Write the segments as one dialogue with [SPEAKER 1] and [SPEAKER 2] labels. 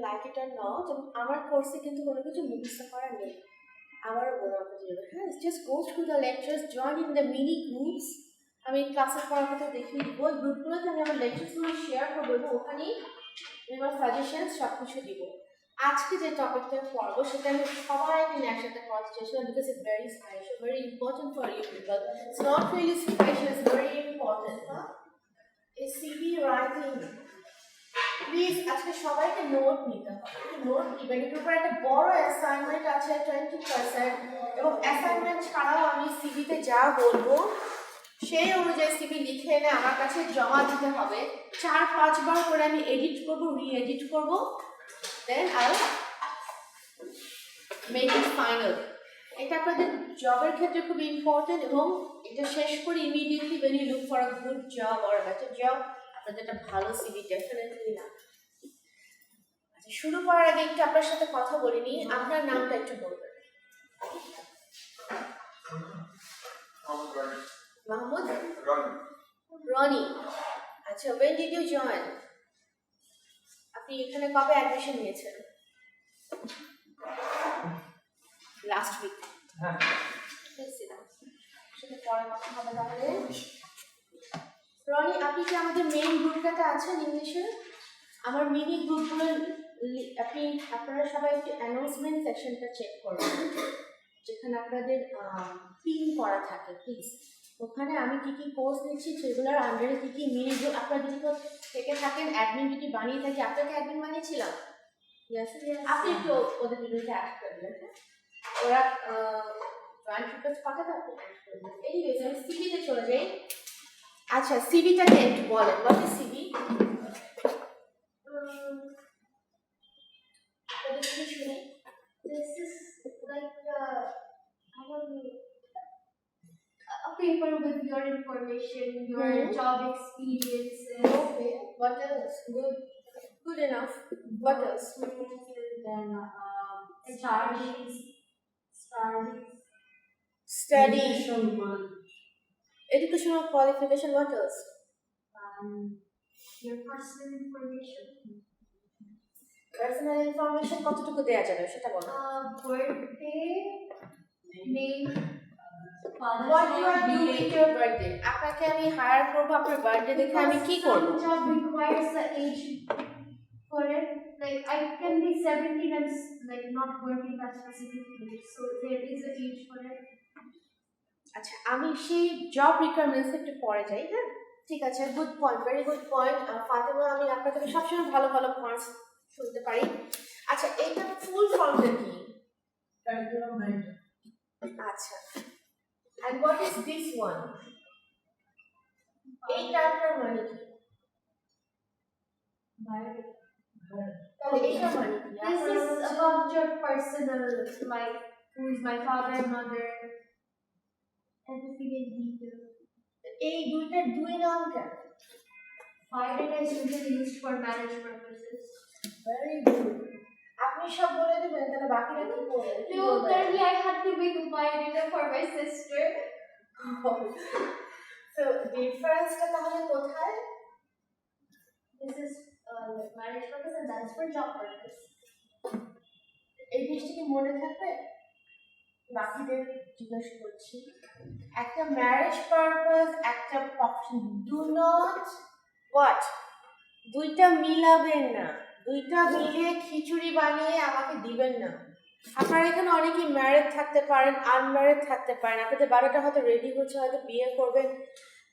[SPEAKER 1] Like it or not, আমার কোর্সে কিন্তু কোনো কিছু মুখস্থ করা নেই। আবারও বললাম আপনাদের, হ্যাঁ, just go through the lectures, join in the mini groups. আমি ক্লাসের পড়ার কথা দেখিয়ে দিব, ওই গ্রুপগুলোতে আমি আমার লেকচার্সগুলো শেয়ার করবো এবং ওখানেই আমি আমার সাজেশনস সব কিছু দিব। আজকে যে টপিকটা পড়বো সেটা আমি সবাইকে নিয়ে একসাথে পড়াতে চাইছিলাম, because it's very special, very important for you people. It's not really special, it's very important. এই সিভি রাইটিং, প্লিজ আজকে সবাইকে নোট নিতে হবে, নোট নিবেন। এটার উপর একটা বড় অ্যাসাইনমেন্ট আছে 20%, এবং অ্যাসাইনমেন্ট ছাড়াও আমি সিভিতে যা বলবো সেই অনুযায়ী সিভি লিখে এনে আমার কাছে জমা দিতে হবে। 4-5 বার করে আমি এডিট করবো, রি-এডিট করবো, then I make it final. এটা আপনাদের জবের ক্ষেত্রে খুব ইম্পর্টেন্ট, এবং এটা শেষ করে immediately when you look for a good job or a better job, আপনাদের একটা ভালো সিভি ডেফিনেটলি না। আচ্ছা, শুরু করার আগে একটু আপনার সাথে কথা বলিনি, আপনার নামটা একটু বলবেন। মাহমুদ রনি। আচ্ছা, when did you join? আপনি এখানে কবে অ্যাডমিশন নিয়েছেন? Last week. হ্যাঁ, সেটা পরে কথা হবে তাহলে। রনি, আপনি কি আমাদের মেইন গ্রুপটাতে আছেন ইংলিশের? আমার মিনি গ্রুপগুলোর আপনারা সবাই একটু অ্যানাউন্সমেন্ট সেকশনটা চেক করবেন, যেখানে আপনাদের পিন করা থাকে। প্লিজ ওখানে আমি কি কি কোর্স নিচ্ছি সেগুলোর আন্ডারে কি কি মিনি গ্রুপ, আপনারা যদি থেকে থাকেন অ্যাডমিন যদি বানিয়ে থাকি, আপনাকে অ্যাডমিন বানিয়েছিলাম, আপনি একটু ওদের ভিডিওতে অ্যাড করবেন। ওরা জয়েন্ট রিকোয়েস্ট পাঠাতে আপনি অ্যাড করবেন। এনিওয়েজ, আমি সিভিতে চলে যাই। আচ্ছা, সিভিটাকে একটু বলেন, what is CV?
[SPEAKER 2] This is like I don't know, a paper with your information, your job experiences.
[SPEAKER 1] Okay, what else? Good enough. What else?
[SPEAKER 2] Then
[SPEAKER 1] Study. Educational qualification. What else?
[SPEAKER 2] Your personal information.
[SPEAKER 1] Personal information কতটুকু দেয়া যাবে সেটা বলো।
[SPEAKER 2] Birthday, name,
[SPEAKER 1] What do you do with your birthday? আপনাকে আমি higher করব, আপনার birthday দেখে আমি কি করব?
[SPEAKER 2] Some job requires the age for it. Like I can be 17 and like not working that specific age, so there is an age for it.
[SPEAKER 1] আচ্ছা, আমি সেই জব রিকোয়ারমেন্টস একটু পরে যাই। হ্যাঁ, ঠিক আছে, good point, very good point Fatema. আমি আপনার থেকে সবসময় ভালো ভালো পয়েন্টস শুনতে পারি। আচ্ছা, এইটা ফুল ফর্মটা কি? আচ্ছা, and what is this one? এই টার্মটার মানে কি? তাহলে এটা মানে কি?
[SPEAKER 2] This is about your personal life, who is my father, mother, everything in detail.
[SPEAKER 1] এই দুইটার দুই নাম কেন?
[SPEAKER 2] File is usually used for marriage purposes.
[SPEAKER 1] Very good. আপনি সব বলে দেবেন, তাহলে বাকিরা কি করবেন?
[SPEAKER 2] No, currently I had to make a file for my sister.
[SPEAKER 1] So difference-টা তাহলে কোথায়?
[SPEAKER 2] This is marriage purpose and that is for job purpose.
[SPEAKER 1] এই জিনিসটা কি মনে থাকবে? বাকিদের জিজ্ঞাসা করছি। একটা ম্যারেজ পারপাস, একটা প্রফেশন, ডু নট হোয়াট, দুইটা মিলাবেন না, দুইটা মিলিয়ে খিচুড়ি বানিয়ে আমাকে দিবেন না। আপনারা এখানে অনেকেই ম্যারেড থাকতে পারেন, আনম্যারেড থাকতে পারেন, আপনাদের 12টা হয়তো রেডি হচ্ছে, হয়তো বিয়ে করবেন,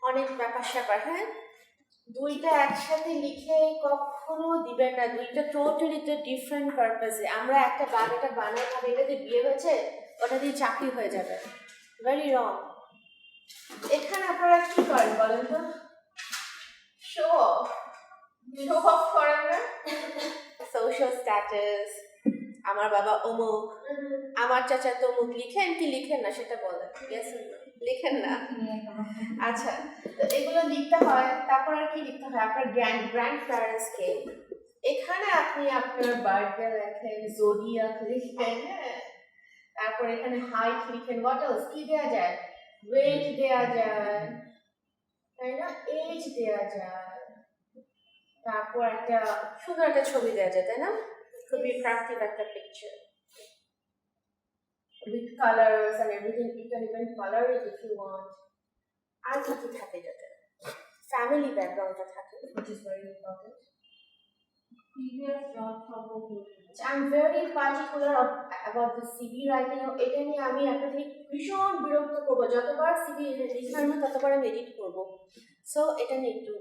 [SPEAKER 1] অনেক ব্যাপার স্যাপার। হ্যাঁ, দুইটা একসাথে লিখে কখনো দিবেন না, দুইটা টোটালি ডিফারেন্ট পারপাসে। আমরা একটা বানাটা বানাই ভাবে এটা দিয়ে বিয়ে হয়েছে, ওটা দিয়ে চাকরি হয়ে যাবে, ভেরি রং। এখানে আপনারা কি করেন বলেন তো? শো অফ করেন না? সোশ্যাল স্ট্যাটাস, আমার বাবা অমুক, আমার চাচা তমুক, লিখেন কি লিখেন না সেটা বলেন। লিখেন না? আচ্ছা, তো এগুলো লিখতে হয়। তারপর আর কি লিখতে হয়? আপনার গ্র্যান্ড প্যারেন্টসকে। এখানে আপনি আপনার বার্থডে লেখেন, জোডিয়াক লিখেন, হ্যাঁ, তারপর এখানে হাইট লিখেন, হোয়াট এলস কি দেওয়া যায়? ওয়েট দেওয়া যায়, তাই না? এজ দেওয়া যায়, তারপর একটা সুন্দর একটা ছবি দেওয়া যায়, তাই না? could be crafty like a picture with colors and everything. You can even color it if you want. আর কি কি থাকে এটাতে? ফ্যামিলি ব্যাকগ্রাউন্ডটা থাকে, which is very important.
[SPEAKER 2] Previous job trouble.
[SPEAKER 1] I'm very particular about the CV writing. এটা নিয়ে আমি আপনাকে ভীষণ বিরক্ত করবো, যতবার CV লিখার না ততবার আমি এডিট করবো। সো এটা নিয়ে একটু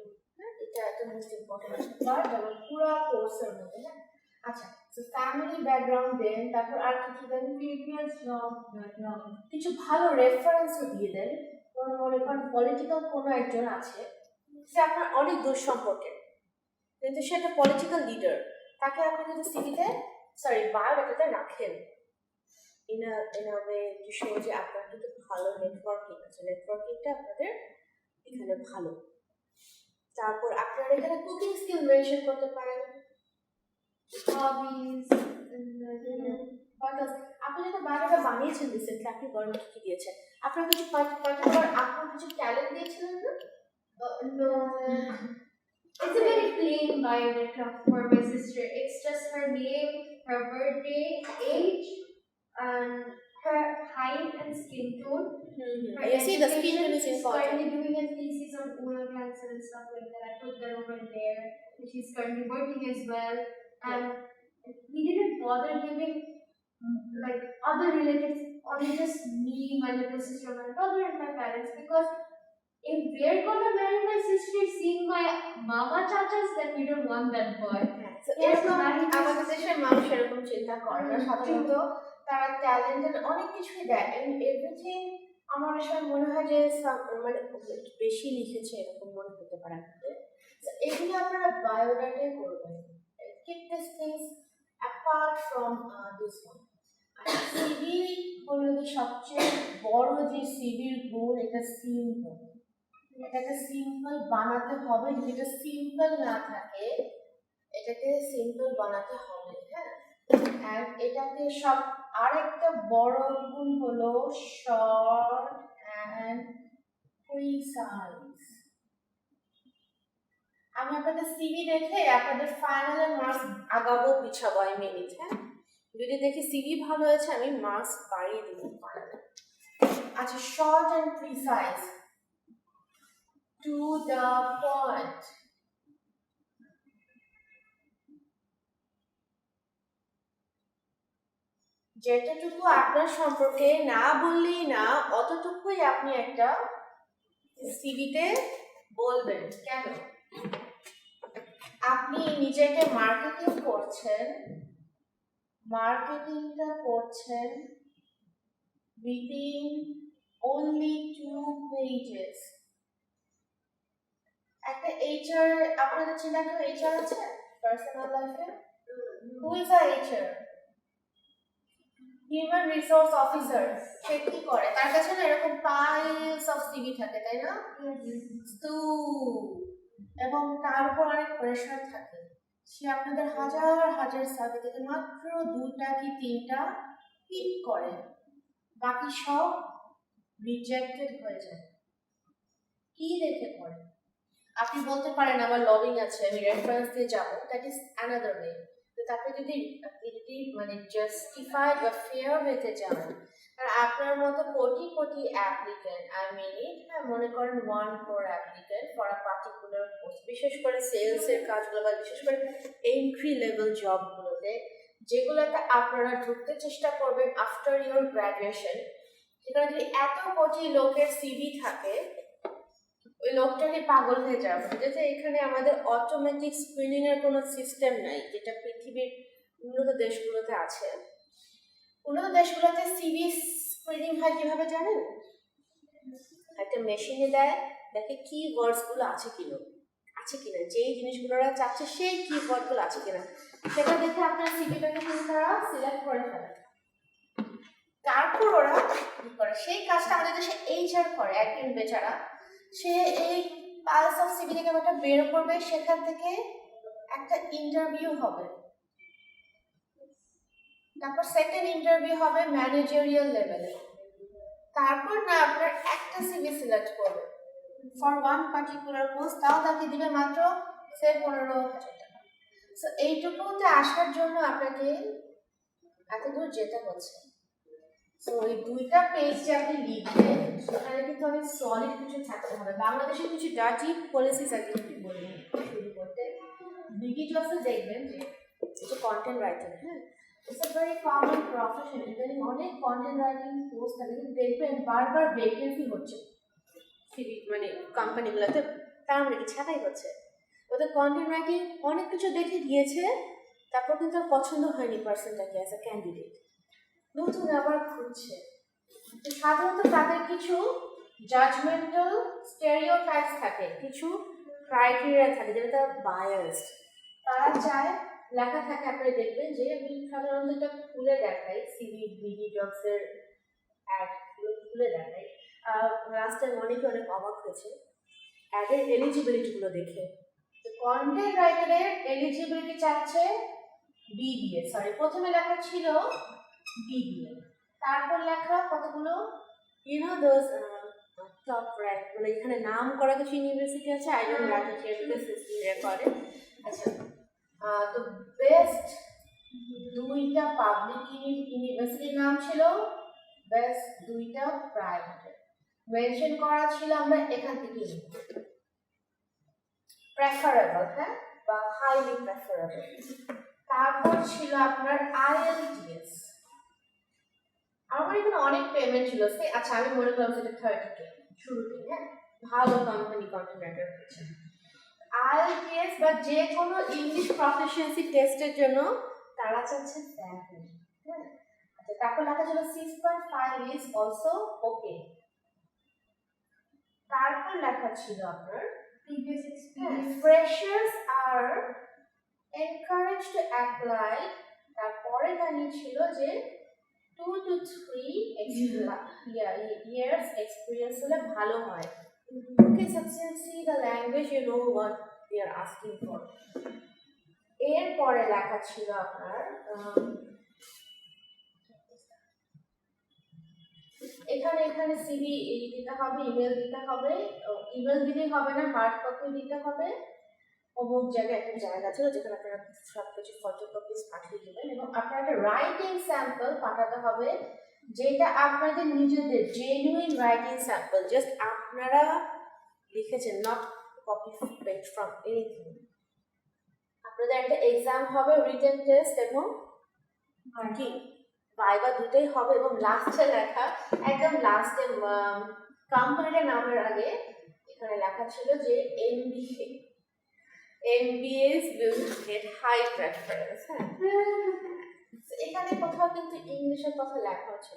[SPEAKER 1] এটা একটা মোস্ট ইম্পর্টেন্ট পার্ট আমার পুরো কোর্সের মধ্যে। হ্যাঁ, আচ্ছা, সো ফ্যামিলি ব্যাকগ্রাউন্ড দেন, তারপর আর কি দেন?
[SPEAKER 2] Previous job background.
[SPEAKER 1] কিছু ভালো রেফারেন্সও দিয়ে দেন। মনে করেন পলিটিক্যাল কোনো একজন আছে, সে আপনার অনেক দূর সম্পর্কের, কিন্তু সে একটা পলিটিক্যাল লিডার, তাকে আপনি যদি সিভিতে বায়োডাটাতে রাখেন in a way to show যে আপনার কিন্তু ভালো নেটওয়ার্কিং আছে, নেটওয়ার্কিংটা আপনাদের এখানে ভালো। তারপর আপনারা এখানে কুকিং স্কিল মেনশন করতে পারেন,
[SPEAKER 2] Hobbies.
[SPEAKER 1] আপনি যেটা বায়োডাটা বানিয়েছেন রিসেন্টলি, আপনি বলেন কি দিয়েছেন, আপনার কিছু পার্টিকুলার আপনার কিছু ট্যালেন্ট দিয়েছিলেন না?
[SPEAKER 2] No. It's a very plain biodata for my sister. It's just her name, her birthday, age, and her height and skin tone. Her
[SPEAKER 1] You see, the skin tone is
[SPEAKER 2] she's
[SPEAKER 1] important.
[SPEAKER 2] currently doing a thesis on oral cancer and stuff like that. I put that over there. And she's currently working as well. And we didn't bother giving like other relatives, only just me, my little sister, my brother, and my parents, because if we're gonna marry my sister seeing my mama chachas, then we don't want that boy.
[SPEAKER 1] এরকম আমাদের দেশের মানুষ এরকম চিন্তা করে না সাধারণত, তারা ট্যালেন্টেড অনেক কিছুই দেয়, এভরিথিং আমার সময় মনে হয় যে মানে বেশি লিখেছে এরকম মনে হতে পারে। এগুলো আপনারা বায়োডাটায় করবেন, keep this things apart from this one. CV হলো সবচেয়ে বড় যে সিভির গুণ, এটা সিম্পল। এটাকে সিম্পল বানাতে হবে, যদি এটা সিম্পল না থাকে এটাকে সিম্পল বানাতে হবে। হ্যাঁ, অ্যান্ড এটাকে সব আরেকটা বড় গুণ হলো শর্ট অ্যান্ড প্রিসাইজ। আমি আপনাদের সিভি দেখে আপনাদের ফাইনাল মার্কস আগাবো পিছাবো আই মিনিট। হ্যাঁ, যদি দেখি সিভি ভালো হয়েছে আমি মার্কস বাড়িয়ে দেবো ফাইনালে। আচ্ছা, short and precise, to the point. যেটুকু আপনার সম্পর্কে না বললেই না, অতটুকুই আপনি একটা সিভিতে বলবেন। কেন? আপনি নিজেকে মার্কেটিংটা করছেন within only 2 pages. একটা এইচআর, আপনাদের চেনা কেউ এইচআর আছে পার্সোনাল লাইফে? Who is a HR? Human resource officer. সে কি করে? তার কাছে না এরকম পাইলস অফ সিভি থাকে, তাই না? এবং তার উপর অনেক প্রেশার থাকে। সে আপনাদের হাজার হাজার সার্ভে থেকে মাত্র 2টা কি 3টা পিক করে, বাকি সব রিজেক্টেড হয়ে যায়। কি দেখে করে? আপনি বলতে পারেন আমার লবিং আছে, আমি রেফারেন্স দিয়ে যাবো, দ্যাট ইজ অ্যানাদার ওয়ে। কিন্তু আপনি যদি মানে জাস্টিফাইড বা ফেয়ার হতে চান, আর আপনার মতো crore crore applicant, I mean ইট, মনে করেন 1 crore applicant for a particular course, বিশেষ করে সেলসের কাজগুলো বা বিশেষ করে এন্ট্রি লেভেল জবগুলোতে, যেগুলোতে আপনারা ঢুকতে চেষ্টা করবেন আফটার ইউর গ্র্যাজুয়েশন, সেখানে যদি এত কোটি লোকের সিভি থাকে, ওই লোকটাকে পাগল হয়ে যাবে। যাতে এখানে আমাদের অটোমেটিক স্ক্রিনিং এর কোনো সিস্টেম নাই, যেটা পৃথিবীর উন্নত দেশগুলোতে আছে। উন্নত দেশগুলোতে সিভি স্ক্রিনিং হয় কিভাবে জানেন? একটা মেশিনে দেয়, দেখে কি ওয়ার্ডসগুলো আছে কিনা, যেই জিনিসগুলো ওরা চাচ্ছে সেই কি ওয়ার্ডগুলো আছে কিনা, সেটা দেখে আপনার সিভিটাকে কিন্তু তারা সিলেক্ট করে ফেলে। তারপর ওরা কি করে, সেই কাজটা আমাদের দেশে এইচআর করে, একজন বেচারা, সে এই পালস অফ সিভি থেকে একটা বের করবে, সেখান থেকে একটা ইন্টারভিউ হবে, তারপর সেকেন্ড ইন্টারভিউ হবে ম্যানেজারিয়াল লেভেলে, তারপর না আপনার একটা সিভি সিলেক্ট করবে ফর ওয়ান পার্টিকুলার পোস্ট, তাও তাকে দিবে মাত্র 15,000 টাকা। সো এইটুকুতে আসার জন্য আপনাকে এত দূর যেতে হচ্ছে। সো ওই 2টা পেজ যে আপনি লিখবেন সেখানে কিন্তু অনেক সলিড কিছু থাকতে হবে। বাংলাদেশের কিছু ডার্টি পলিসিস আগে একটু বলি শুরু করতে। বিডি জবসে দেখবেন যে কিছু কন্টেন্ট রাইটিং, হ্যাঁ, it's a very common profession. ইদানিং অনেক কন্টেন্ট রাইটিং পোস্ট থাকে, কিন্তু দেখবেন বারবার ভ্যাকেন্সি হচ্ছে সিভি মানে কোম্পানিগুলোতে, তার মানে কি ছাঁটাই হচ্ছে। ওদের কন্টেন্ট রাইটিং অনেক কিছু দেখে দিয়েছে, তারপর কিন্তু আর পছন্দ হয়নি পার্সনটাকে অ্যাজ আ ক্যান্ডিডেট, নতুন আবার খুঁজছে। তো সাধারণত তাদের কিছু জাজমেন্টাল স্টেরিওটাইপস থাকে, কিছু ক্রাইটেরিয়া থাকে যেটা বায়াসড। তারা চায় লেখা থাকে, আপনারা দেখবেন যে আমি সাধারণত এটা খুলে দেখাই, সিভি বিডি জবসের অ্যাডগুলো খুলে দেখাই। লাস্ট টাইম অনেকে অনেক অবাক হয়েছে অ্যাডের এলিজিবিলিটিগুলো দেখে। তো কন্টেন্ট রাইটারের এলিজিবিলিটি চাচ্ছে বিবিএ, সরি প্রথমে লেখা ছিল বিবিএ, তারপর লেখা কতগুলো দোজ টপ র্যাঙ্ক, মানে এখানে নাম করা কিছু ইউনিভার্সিটি আছে, I don't write it here because it's recorded. আচ্ছা, তো বেস্ট 2টা পাবলিক ইউনিভার্সিটির নাম ছিল, বেস্ট 2টা প্রাইভেট মেনশন করা ছিল, আমরা এখান থেকে প্রেফারেবল, হ্যাঁ, বা হাইলি প্রেফারেবল। তারপর ছিল আপনার আইএলটিএস। আমার এখানে অনেক পেমেন্ট ছিল, আচ্ছা আমি মনে করলাম সেটা 30K শুরুতে, হ্যাঁ, ভালো কোম্পানি কন্টেন্ট রাইটার হচ্ছে। আইএলটিএস বা যে কোনো ইংলিশ প্রফিসিয়েন্সি টেস্টের জন্য তারা চাচ্ছে 7, হ্যাঁ। আচ্ছা, তারপর লেখা ছিল 6.5 ইজ অলসো ওকে। তারপর লেখা ছিল আপনার
[SPEAKER 2] previous experience.
[SPEAKER 1] freshers are encouraged to apply। তারপরে লাইনে ছিল যে 2 to 3 years experience হলে ভালো হয়। Okay, substantially the language, you know what they are asking for. এরপরে লেখা ছিল আপনার এখানে সিভি দিতে হবে, ইমেল দিতে হবে, ইমেল দিলেই হবে না, হার্ড কপি দিতে হবে। অমুক জায়গায় একটা জায়গা ছিল যেখানে আপনারা সব কিছু ফটোকপিস পাঠিয়ে দেবেন, এবং আপনার একটা রাইটিং স্যাম্পল পাঠাতে হবে, যেটা আপনাদের নিজেদের জেনুইন রাইটিং স্যাম্পল, জাস্ট আপনারা লিখেছেন, not copy paste from anything. আপনাদের একটা এক্সাম হবে, রিটেন টেস্ট এবং কি ভাইবা, দুটোই হবে। এবং লাস্টে লেখা, একদম লাস্টে কোম্পানিটার নামের আগে এখানে লেখা ছিল যে MBAs will get high preference, হ্যাঁ। এখানে কোথাও কিন্তু ইংলিশের কথা লেখা হচ্ছে,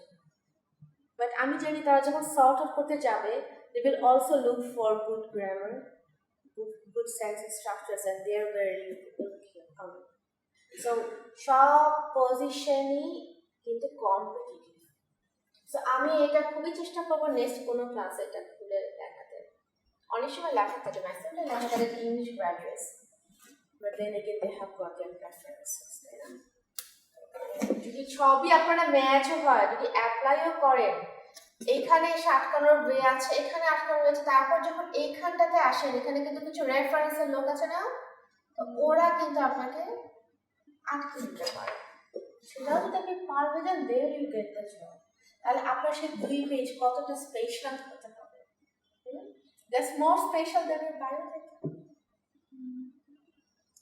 [SPEAKER 1] বাট আমি জানি তারা যখন সর্ট আউট করতে যাবে, they will also look for good grammar, good sentence structures, and there where you will come. So সব পজিশনই কিন্তু কম্পিটিটিভ। সো আমি এটা খুবই চেষ্টা করবো নেক্সট কোনো ক্লাসে এটা খুলে দেখাতে। অনেক সময় লেখা থাকে, ম্যাক্সিমাম লেখা থাকে English graduates, but then again they have got their preferences, তাই না? যদি সবই আপনারা ম্যাচও হয়, যদি অ্যাপ্লাইও করেন, এখানে এসে আটকানোর ওয়ে আছে, এখানে আটকানোর ওয়ে আছে, তারপর যখন এইখানটাতে আসেন, এখানে কিন্তু কিছু রেফারেন্সের লোক আছে না, তো ওরা কিন্তু আপনাকে আটকে দিতে পারে। সেটাও যদি আপনি পারবে দেন, there you get the job. তাহলে আপনার সেই 2 পেজ কতটা স্পেশাল হতে হবে, that's more special than your biodata.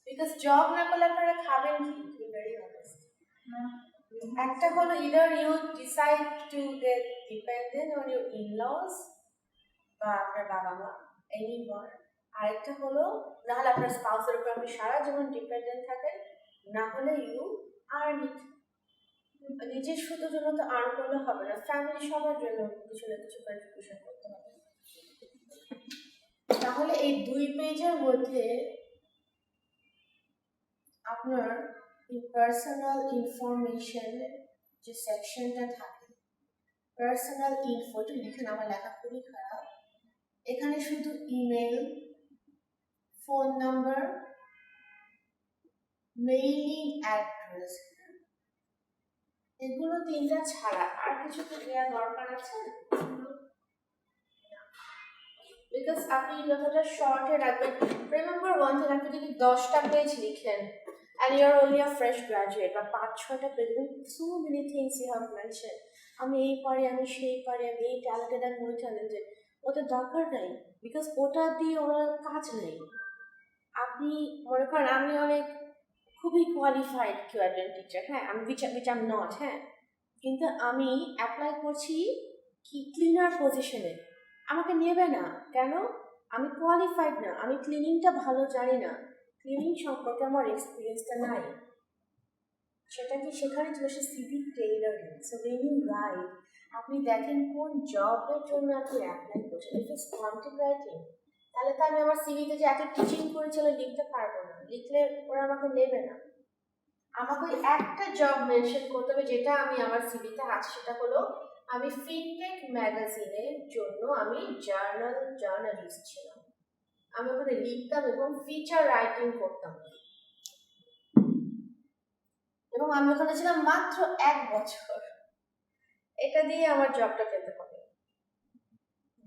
[SPEAKER 1] Because job না করলে আপনারা খাবেন কি, টু বি ভেরি অনেস্ট। একটা হলো either you decide to get dependent on your in-laws বা আপনার বাবা মা, anyone, আরেকটা হলো না হলে আপনার স্পাউসের উপর আপনি সারা জীবন ডিপেন্ডেন্ট থাকেন, না হলে ইউ আর্ন ইট। নিজের শুধুর জন্য তো আর্ন করলে হবে না, ফ্যামিলি সবার জন্য কিছু না কিছু কন্ট্রিবিউশন করতে হবে। তাহলে এই 2 পেজের মধ্যে আপনার পার্সোনাল ইনফরমেশন যে সেকশনটা থাকে, পার্সোনাল ইনফোটা লিখেন, আমার লেখা খুবই খারাপ। এখানে শুধু email, phone number, mailing address, এগুলো 3টা ছাড়া আর কিছু তো দেওয়ার দরকার আছে, বিকজ আপনি যতটা শর্টে রাখবেন। রিমেম্বার ওয়ান থিং, আপনি যদি 10টা পেজ লিখেন, and you're only a fresh graduate, বা 5-6টা present, so many things you have mentioned. আমি এই পারি, আমি সেই পারি, আমি এই ট্যালেন্টেড, আমি ওই ট্যালেন্টেড, ওদের দরকার নাই, বিকজ ওটা দিয়ে ওনার কাজ নেই। আপনি মনে করেন আমি অনেক খুবই কোয়ালিফাইড কেউ একজন টিচার, হ্যাঁ, আমি which I'm not, হ্যাঁ, কিন্তু আমি অ্যাপ্লাই করছি কি ক্লিনার পজিশনে, আমাকে নেবে না কেন? আমি কোয়ালিফাইড না, আমি ক্লিনিংটা ভালো জানি না, ক্লিনিং সম্পর্কে আমার এক্সপিরিয়েন্সটা নাই। সেটা কি সেখানে চলে আসে CV tailoring. So when you write, আপনি দেখেন কোন জবের জন্য আপনি অ্যাপ্লাই করছেন। ইফ ইটস কন্টেন্ট রাইটিং, তাহলে তো আমি আমার সিভিতে যে এত টিচিং করেছি লিখতে পারবো না, লিখলে ওরা আমাকে নেবে না। আমাকে ওই একটা জব মেনশন করতে হবে যেটা আমি আমার সিভিতে আছে, সেটা হলো আমি ফিনটেক ম্যাগাজিনের জন্য আমি জার্নালিস্ট ছিলাম। আমি ওখানে লিখতাম এবং ফিচার রাইটিং করতাম, এবং আমি ওখানে ছিলাম মাত্র 1 বছর। এটা দিয়ে আমার জবটা পেতে হবে,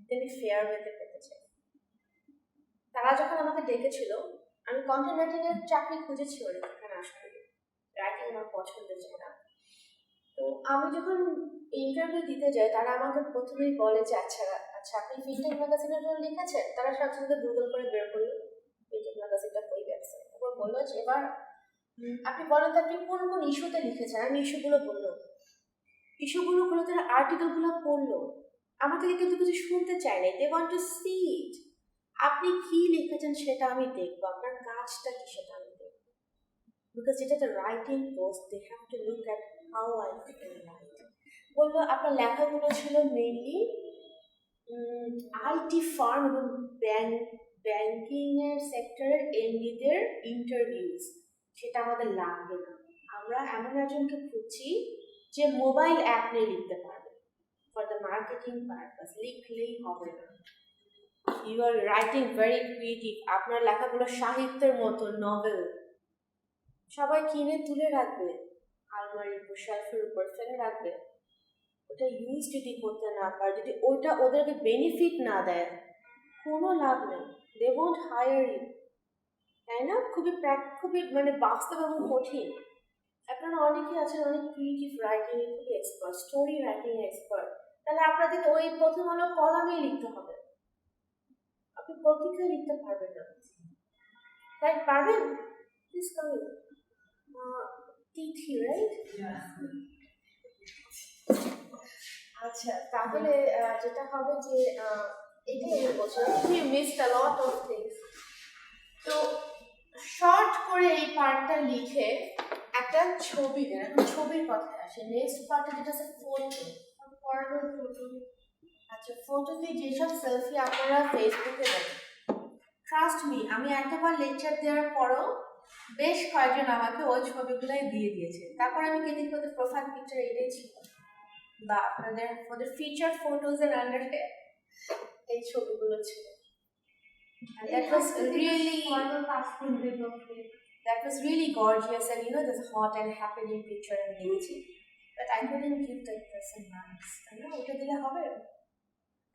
[SPEAKER 1] তিনি ফেয়ার ওয়েতে পেতে চাই। তারা যখন আমাকে ডেকেছিল, আমি কন্টেন্ট রাইটিং এর চাকরি খুঁজেছি ওর এখানে আসলে, রাইটিং আমার পছন্দের ছিল না। তো আমি যখন ইন্টারভিউ দিতে যাই, তারা আমাকে প্রথমেই বলে যে আচ্ছা আপনি ফিনটেক ম্যাগাজিনের জন্য লিখেছেন। তারা সাথে সাথে গুগল করে বের করলো ফিনটেক ম্যাগাজিনটা কই ওয়েবসাইট, তারপর বললো যে এবার আপনি বলেন তো আপনি কোন কোন ইস্যুতে লিখেছেন। আমি ইস্যুগুলো বললো, ইস্যুগুলো হলো তারা আর্টিকেলগুলো পড়লো, আমার থেকে কিন্তু কিছু শুনতে চায় নাই। দে ওয়ান্ট টু সি ইট, আপনি কি লিখেছেন সেটা আমি দেখবো, আপনার কাজটা কি সেটা আমি দেখবো। বিকজ এটা একটা writing post, they have to look at how I can write. বললো আপনার লেখাগুলো ছিল মেইনলি আইটি ফার্ম এবং ব্যাংকিং এর সেক্টরের এমডিদের ইন্টারভিউজ, সেটা আমাদের লাগবে না। আমরা এমন একজনকে খুঁজছি যে মোবাইল অ্যাপ নিয়ে লিখতে পারবে, ফর দ্য মার্কেটিং পারপাস, লিখলেই হবে না। You are writing very creative, আপনার লেখাগুলো সাহিত্যের মতো, নভেল, সবাই কিনে তুলে রাখবে, আলমারির উপর, শেলফের উপর ফেলে রাখবে। ওটা ইউজ যদি করতে না পারে, যদি ওটা ওদেরকে বেনিফিট না দেয়, কোনো লাভ নেই, দে ওয়ন্ট হায়ার ইউ, তাই না? খুবই মানে বাস্তব এবং কঠিন। আপনারা অনেকেই আছেন অনেক ক্রিয়েটিভ রাইটিং এ খুবই এক্সপার্ট, স্টোরি রাইটিং এক্সপার্ট, তাহলে আপনাদেরকে ওই প্রথম হলো কলামেই লিখতে হবে, আপনি পত্রিকায় লিখতে পারবেন না, তাই পারবেন? Please come Tithi, right? আচ্ছা, তাহলে যেটা হবে যে এটাই আমি বলছিলাম, you missed a lot of things. তো শর্ট করে এই পার্টটা লিখে একটা ছবি দেন। এখন ছবির কথায় আসে, নেক্সট পার্টে যেটা আছে ফটো, পড়ানোর ফটো। আচ্ছা, ফটোতে যেসব সেলফি আপনারা ফেসবুকে দেন, ট্রাস্ট মি, আমি একবার লেকচার দেওয়ার পরও বেশ কয়েকজন আমাকে ওই ছবিগুলোই দিয়ে দিয়েছে। তারপর আমি কেটে ওদের প্রোফাইল পিকচার এটাই ছিল, বা আপনাদের ওদের ফিচার ফটোজ এর আন্ডারে এই ছবিগুলো ছিল। And that was really gorgeous, and you know this hot and happening picture and beauty, but I couldn't give that person marks. তাই না? ওটা দিলে হবে?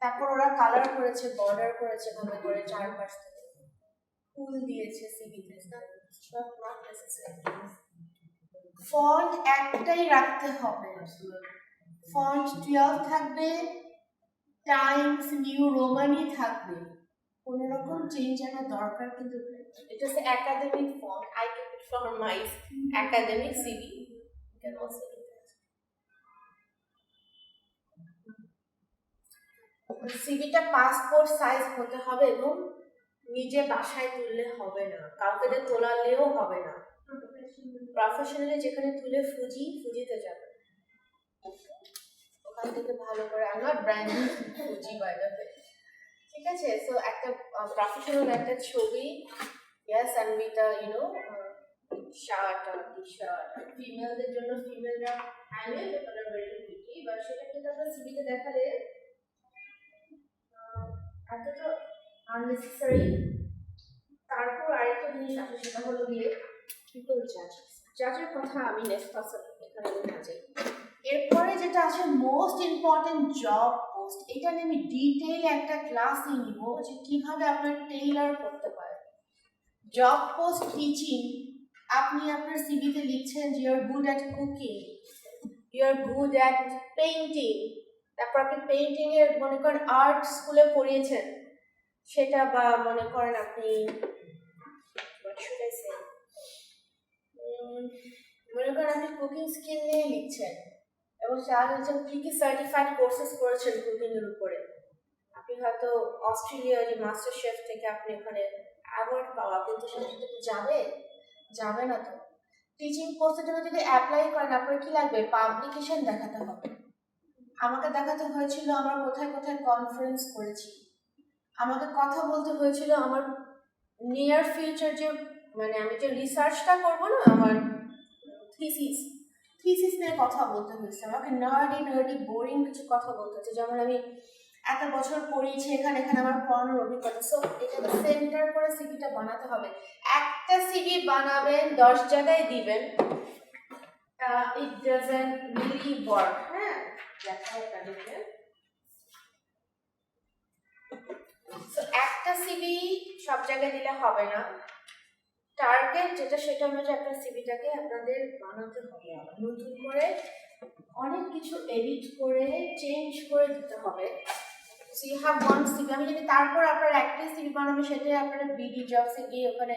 [SPEAKER 1] তারপর ওরা কালার করেছে, বর্ডার করেছে, ভাবে করে চারপাশ থেকে ফুল দিয়েছে সিভিতে, not necessary. ফন্ট একটাই রাখতে হবে, ফন্ট 12 থাকবে, টাইমস নিউ রোমানি থাকবে, কোনো রকম চেঞ্জ আনার দরকার কিন্তু নেই। এটা হচ্ছে academic font, I kept it from my academic CV, you can also do that. সিভিটা পাসপোর্ট সাইজ হতে হবে এবং নিজে বাসায় তুললে হবে না, কাউকে দিয়ে তোলালেও হবে না, প্রফেশনালি যেখানে তুলে ফুজিতে যাবে, ওখান থেকে ভালো করে আমার ব্র্যান্ডিং ফুজি বাইরে, ঠিক আছে? সো একটা প্রফেশনাল একটা ছবি, ইয়েস, অ্যান্ড উইথ শার্ট আর টি শার্ট, ফিমেলদের জন্য ফিমেলরা হ্যান্ডেল ওটা ভেরি প্রিটি, বাট সেটা কিন্তু আমরা সিভিতে দেখালে এতটা আননেসেসারি। তারপর আরেকটা জিনিস আছে, সেটা হলো গিয়ে পিপল জাজের কথা আমি নেক্সট এখানে না যাই। এরপরে যেটা আছে মোস্ট ইম্পর্টেন্ট, জব পোস্ট। এটা নিয়ে আমি ডিটেইল একটা ক্লাসই নিব যে কিভাবে আপনার টেইলার করতে পারে। জব পোস্ট টিচিং আপনি আপনার সিভিতে লিখছেন যে you are good at cooking, you are good at painting, তারপর আপনি পেইন্টিং এর মনে করেন আর্ট স্কুলে পড়িয়েছেন সেটা, বা মনে করেন আপনি মনে করেন আপনি কুকিং স্কিল নিয়ে লিখছেন এবং স্যার হচ্ছেন কি কি সার্টিফাইড কোর্সেস করেছেন কুকিং এর উপরে, আপনি হয়তো অস্ট্রেলিয়ার যে মাস্টার শেফ থেকে আপনি ওখানে অ্যাওয়ার্ড পাওয়া, কিন্তু সেটা যাবে যাবে না তো। টিচিং কোর্সের জন্য যদি অ্যাপ্লাই করেন আপনার কি লাগবে, পাবলিকেশন দেখাতে হবে। আমাকে দেখাতে হয়েছিল আমার কোথায় কোথায় কনফারেন্স করেছি, আমাকে কথা বলতে হয়েছিল আমার নিয়ার ফিউচার যে মানে আমি যে রিসার্চটা করবো না, আমার থিসিস নিয়ে কথা বলতে হয়েছে, আমাকে নার্ডি বোরিং কিছু কথা বলতে হচ্ছে, যেমন আমি এত বছর পড়িয়েছি এখানে আমার পড়ানোর অভিজ্ঞতা। সো এটাকে সেন্টার করে সিভিটা বানাতে হবে। একটা সিভি বানাবেন 10 জায়গায় দিবেন, ইট ডাজন্ট রিয়েলি ওয়ার্ক। হ্যাঁ, দেখাও আপনাদেরকে। সো একটা সিভি সব জায়গায় দিলে হবে না, টার্গেট যেটা সেটা অনুযায়ী আপনার সিভিটাকে আপনাদের বানাতে হবে, আবার নতুন করে অনেক কিছু এডিট করে চেঞ্জ করে দিতে হবে। So you have one CV, আমি যদি তারপর আপনার একটা সিভি বানাবেন সেটাই আপনারা বিডি জবসে গিয়ে ওখানে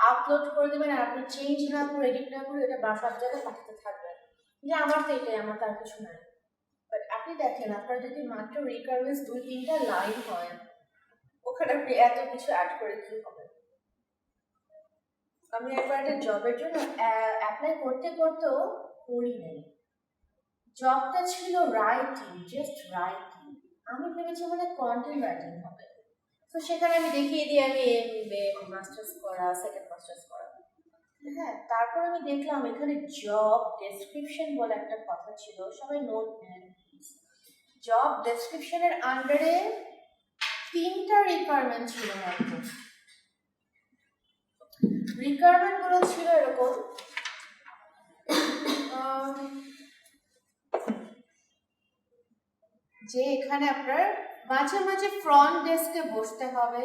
[SPEAKER 1] আপলোড করে দেবেন, আর আপনি চেঞ্জ না করে এডিট না করে এটা সব জায়গায় পাঠাতে থাকবেন, যে আমার তো এটাই, আমার তার কিছু নাই। বাট আপনি দেখেন আপনার যদি মাত্র রিকোয়ারমেন্টস 2-3টা লাইন হয়, ওখানে আপনি এত কিছু অ্যাড করে কি হবে। আমি একবার একটা জবের জন্য অ্যাপ্লাই করতে করতেও করি নাই, জবটা ছিল রাইটিং, জাস্ট রাইটিং, আমি ভেবেছি মানে কন্টেন্ট রাইটিং হবে। তো সেখানে আমি দেখিয়ে দিই আমি এমবিএ মাস্টার্স করা, সেকেন্ড মাস্টার্স করা। হ্যাঁ, তারপর আমি দেখলাম এখানে জব ডেসক্রিপশন বলে একটা কথা ছিল, সবাই নোট নেন। জব ডেসক্রিপশনের আন্ডারে 3টা রিকোয়ারমেন্ট ছিল মাত্র। রিকোয়ারমেন্ট গুলো ছিল এরকম, যে এখানে আপনার মাঝে মাঝে ফ্রন্ট ডেস্কে বসতে হবে,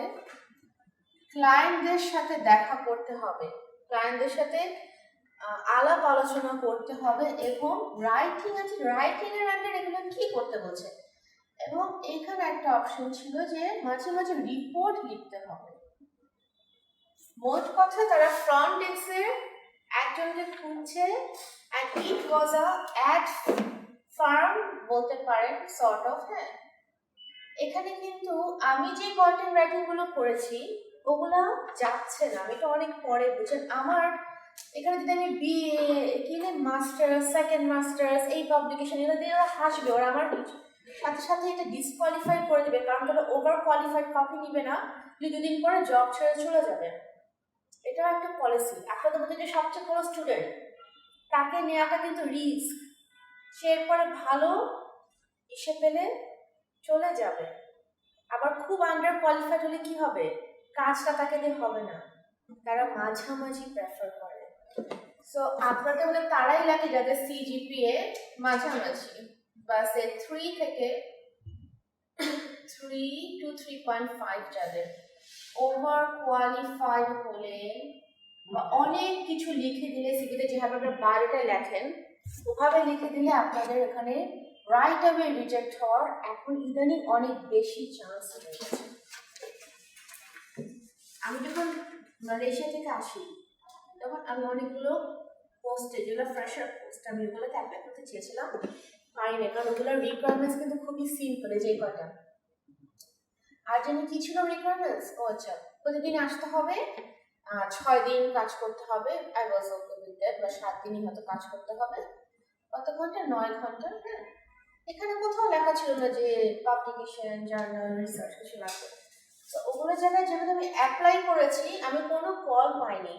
[SPEAKER 1] ক্লায়েন্টদের সাথে দেখা করতে হবে, ক্লায়েন্টদের সাথে আলাপ আলোচনা করতে হবে, এবং রাইটিং আছে, রাইটিং এর আন্ডার এগুলো কি করতে বলছে, এবং এখানে একটা অপশন ছিল যে মাঝে মাঝে রিপোর্ট লিখতে হবে। মোট কথা তারা ফ্রন্ট ডেস্কে একজনকে খুঁজছে, and it was a ad farm বলতে পারেন, সর্ট অফ। হ্যাঁ, এখানে কিন্তু আমি যে কন্টেন্ট রাইটিং গুলো করেছি ওগুলা যাচ্ছে না, আমি তো অনেক পরে বুঝেন। আমার এখানে যদি আমি বিএ কিনে মাস্টার্স, সেকেন্ড মাস্টার্স, এই পাবলিকেশন এগুলো দিয়ে ওরা হাসবে, ওরা আমার সাথে সাথে এটা ডিসকোয়ালিফাই করে দেবে, কারণ তারা ওভার কোয়ালিফাইড কাউকে নিবে না, 2 দিন পরে জব ছেড়ে চলে যাবে। এটাও একটা পলিসি। আপনাদের মধ্যে যে সবচেয়ে বড় স্টুডেন্ট, তাকে নেওয়াটা কিন্তু রিস্ক, সে এরপরে ভালো এসে পেলে চলে যাবে, আবার খুব আন্ডার কোয়ালিফাইড হলে কি হবে, কাজটা তাকে দিয়ে হবে না, তারা মাঝামাঝি প্রেফার করে। সো আপনাদের মধ্যে তারাই লাগে যাদের সিজিপিএ মাঝামাঝি, বা সে 3 থেকে 3 to 3.5, যাদের ওভার কোয়ালিফাইড হলে বা অনেক কিছু লিখে দিলে সিভিতে, যেভাবে আপনার বায়োডাটা লেখেন ওভাবে লিখে দিলে আপনাদের এখানে রাইট অ্যাওয়ে রিজেক্ট হওয়ার এখন ইদানিং অনেক বেশি চান্স হয়ে গেছে। আমি যখন মালয়েশিয়া থেকে আসি তখন আমি অনেকগুলো পোস্টে, যেগুলো ফ্রেশার পোস্ট, আমি ওগুলোতে অ্যাপ্লাই করতে চেয়েছিলাম, পারিনি, কারণ ওগুলোর রিকোয়ারমেন্টস কিন্তু খুবই সিম্পল, যে কয়টা। আর জানি কি ছিল রিকোয়ারমেন্টস, ও আচ্ছা, প্রতিদিন আসতে হবে, 6 দিন কাজ করতে হবে, I was okay with that, বা 7 দিনই হয়তো কাজ করতে হবে, কত ঘন্টা, 9 ঘন্টা। হ্যাঁ, এখানে কোথাও লেখা ছিল না যে পাবলিকেশন, জার্নাল, রিসার্চ কিছু লাগবে। তো ওগুলো জায়গায় যেখানে আমি অ্যাপ্লাই করেছি আমি কোনো কল পাইনি।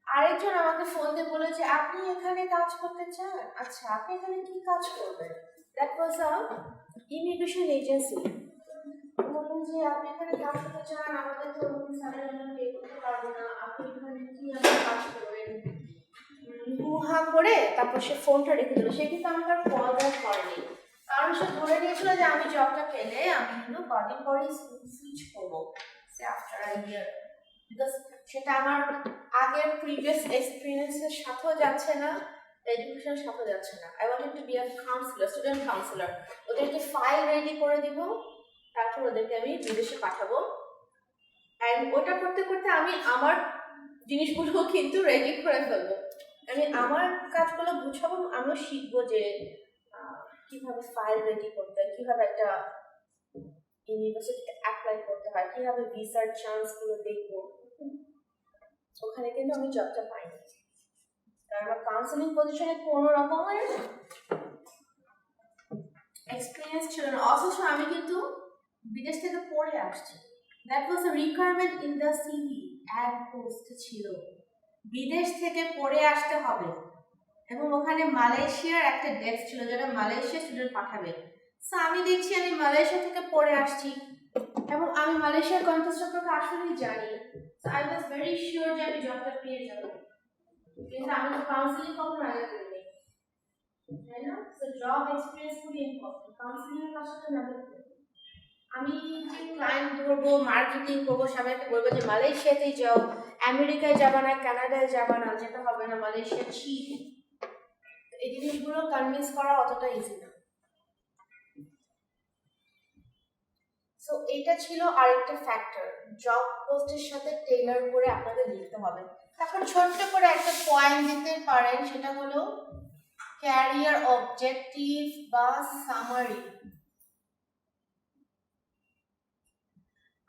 [SPEAKER 1] আরেকজন আমাকে ফোন দিয়ে বলেছে আপনি এখানে কাজ করতে চান, আচ্ছা আপনি এখানে কি কাজ করবেন, that was a immigration agency. বললেন যে আপনি এখানে কাজ করতে চান, আমাদের তো স্যালারি আমরা পে করতে পারবো না, আপনি এখানে কি কাজ করবেন, হা করে তারপর সে ফোনটা রেখে দিল। সে কিন্তু আমাকে আর কল ব্যাক করেনি, কারণ সে ধরে নিয়েছিল যে আমি জবটা পেলে আমি কিন্তু কদিন পরেই সুইচ করবো, সে আফটার আ ইয়ার, বিকজ সে সেটা আমার আগের প্রিভিয়াস এক্সপিরিয়েন্সের সাথেও যাচ্ছে না, এডুকেশনের সাথেও যাচ্ছে না। I wanted to be a councillor, student councillor. ওদেরকে ফাইল রেডি করে দিব, তারপর ওদেরকে আমি বিদেশে পাঠাবো। অ্যান্ড ওটা করতে করতে আমি আমার জিনিসগুলো কিন্তু রেডি করে ফেলবো। আমি আমার কাজগুলো গুছাবো, আমিও শিখবো যে কিভাবে ফাইল রেডি করতে হয়, কিভাবে একটা ইউনিভার্সিটিতে অ্যাপ্লাই করতে হয়, কিভাবে ভিসার চান্সগুলো দেখবো। ওখানে কিন্তু আমি জবটা পাইনি, কারণ আমার কাউন্সিলিং পজিশনে কোনো রকমের এক্সপিরিয়েন্স ছিল না, অথচ আমি কিন্তু বিদেশ থেকে পড়ে আসছি। That was a requirement in the CV, ad post ছিল বিদেশ থেকে পড়ে আসতে হবে, এবং ওখানে মালয়েশিয়ার একটা ডেস্ক ছিল যেটা মালয়েশিয়া স্টুডেন্ট পাঠাবে। সো আমি দেখছি আমি মালয়েশিয়া থেকে পড়ে আসছি, এবং আমি মালয়েশিয়ার কন্টেক্সট সম্পর্কে আসলেই জানি। So I was very sure যে আমি জবটা পেয়ে যাবো, কিন্তু আমি তো কাউন্সিলিং কখনো আগে করিনি, তাই না? সো জব এক্সপিরিয়েন্স খুবই ইম্পর্টেন্ট, কাউন্সিলিংয়ের পাশে না। আমি যে ক্লায়েন্ট ধরবো, মার্কেটিং করবো, সবাইকে বলবো যে মালয়েশিয়াতেই যাও, আমেরিকায় যাবা না, কানাডায় যাবা না, যেটা হবে না, মালয়েশিয়া চিপ। এই জিনিসগুলো কনভিন্স করা অতটা ইজি না। সো এটা ছিল আরেকটা ফ্যাক্টর, জব পোস্টের সাথে টেইলার করে আপনাদের লিখতে হবে। তারপর ছোট্ট করে একটা পয়েন্ট দিতে পারেন, সেটা হলো ক্যারিয়ার অবজেক্টিভ বা সামারি।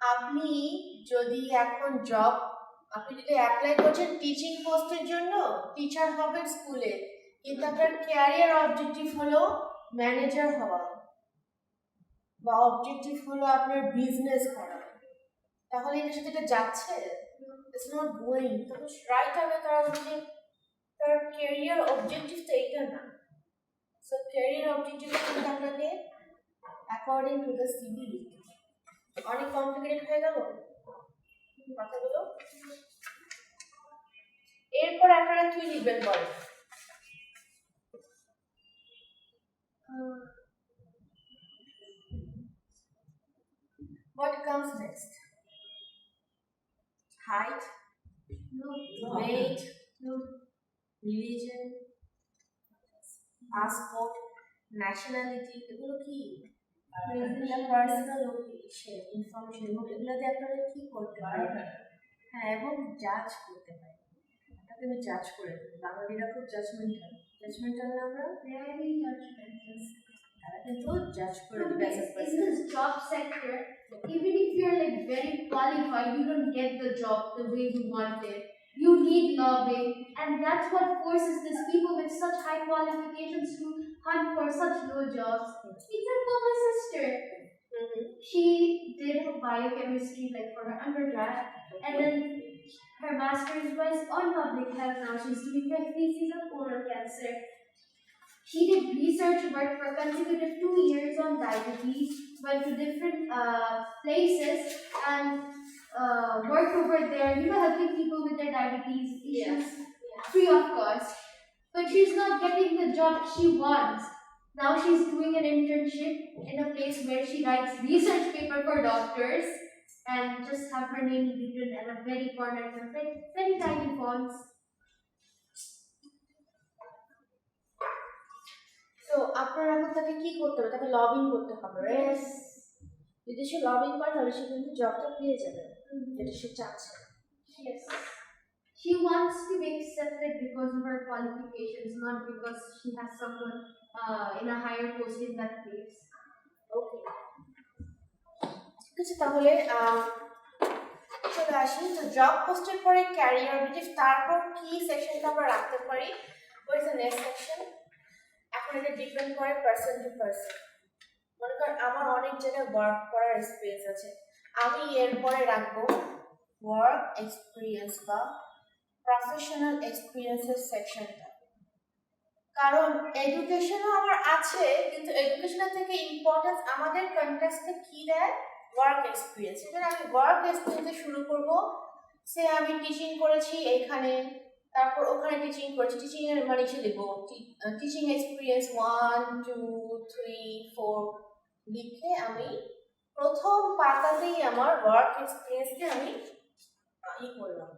[SPEAKER 1] আপনি যদি এখন আপনি যদি অ্যাপ্লাই করছেন টিচিং পোস্টের জন্য, টিচার হবেন স্কুলে, কিন্তু আপনার ক্যারিয়ার অবজেক্টিভ হলো ম্যানেজার হওয়া, বা অবজেক্টিভ হলো আপনার বিজনেস করা, তাহলে এটার সাথে এটা যাচ্ছে? It's not going. তখন রাইট হবে তার যে তার ক্যারিয়ার অবজেক্টিভ তো এইটা না। সো ক্যারিয়ার অবজেক্টিভ কিন্তু আপনাকে অ্যাকর্ডিং টু দ্য সিভি লিখতে হবে। অনেক কমপ্লিকেটেড হয়ে গেল কথাগুলো। এরপর আপনারা কি লিখবেন বলেন? What comes next? Height,
[SPEAKER 2] No.
[SPEAKER 1] weight,
[SPEAKER 2] No.
[SPEAKER 1] religion, passport, nationality, এগুলো কি? পার্সোনাল ইনফরমেশন, এগুলো দিয়ে আপনারা কি করতে পারেন? হ্যাঁ, এবং জাজ করতে পারেন। আপনাকে আমি জাজ করে দেবো। বাঙালিরা খুব জাজমেন্টাল না আমরা?
[SPEAKER 2] Very judgmental.
[SPEAKER 1] তারা কিন্তু জাজ করে দেবে as a
[SPEAKER 2] In
[SPEAKER 1] person.
[SPEAKER 2] this job sector, even if you're like very qualified, you don't get the job the way you want it. You need lobbying, and that's what forces these people with such high qualifications to hunt for such low jobs. Example, my sister. She did biochemistry like for her undergrad, and then her master's was on public health. Now she's doing her thesis on oral cancer. She did research work for consecutive 2 years on diabetes, went to different places and worked over there, helping people with their diabetes issues free of cost. But she's not getting the job she wants. Now she's doing an internship in a place where she writes research paper for doctors and just have her name written at a very corner, very tiny fonts.
[SPEAKER 1] তো আপনার এখন তাকে কি করতে হবে? তাকে lobbying করতে হবে,
[SPEAKER 2] Yes.
[SPEAKER 1] যদি সে লবিং করে তাহলে সে কিন্তু জবটা পেয়ে যাবে, যেটা সে চাচ্ছে।
[SPEAKER 2] Yes. She wants to be accepted because of her qualifications, not because she has someone in a higher post in that place.
[SPEAKER 1] ওকে, ঠিক আছে। তাহলে চলে আসি তো জব পোস্টের পরে ক্যারিয়ার অবজেক্টিভ, তারপর কি সেকশনটা আমরা রাখতে পারি, what is the next section. এখন এটা ডিপেন্ড করে পার্সন টু পার্সন। মনে করেন আমার অনেক জায়গায় ওয়ার্ক করার এক্সপিরিয়েন্স আছে, আমি এরপরে রাখবো ওয়ার্ক এক্সপিরিয়েন্স বা প্রফেশনাল এক্সপিরিয়েন্সের সেকশনটা। কারণ এডুকেশনও আমার আছে, কিন্তু এডুকেশনের থেকে ইম্পর্টেন্স আমাদের কনটেক্সটে কি দেয়, ওয়ার্ক এক্সপিরিয়েন্স। সেখানে আমি ওয়ার্ক এক্সপিরিয়েন্সে শুরু করব, সে আমি টিচিং করেছি এখানে, তারপর ওখানে টিচিং করেছি, টিচিং এর মানে লিখে দেবো টিচিং এক্সপিরিয়েন্স 1 2 3 4 লিখে আমি প্রথম পাতাতেই আমার ওয়ার্ক এক্সপিরিয়েন্সকে আমি করলাম।